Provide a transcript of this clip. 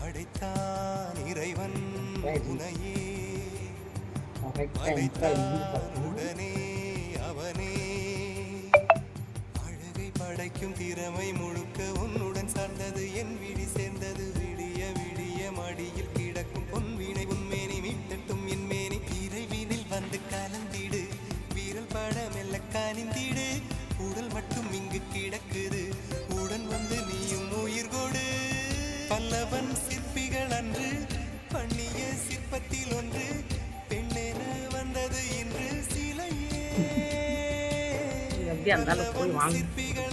படைத்தான் இறைவன் உனையே உடனே அவனே அழகை படைக்கும் திறமை முழுக்க உன்னுடன் சார்ந்தது என் விழி சேர்ந்தது விடிய விடிய மடியில் கிடக்கும் பொன்வினை உன்மேனி மீட்டட்டும் என் மேனி இறைவினில் வந்து கலந்திடு வீரல் பட மெல்ல காணிந்திடு உடல் மட்டும் இங்கு கிடக்குது உடன் வந்து நீயும் உயிர் கொடு பல்லவன் சிற்பிகள் அன்று பண்ணிய சிற்பத்தில் ஒன்று பெண்ணென வந்தது இன்று சிலையே சிற்பிகள்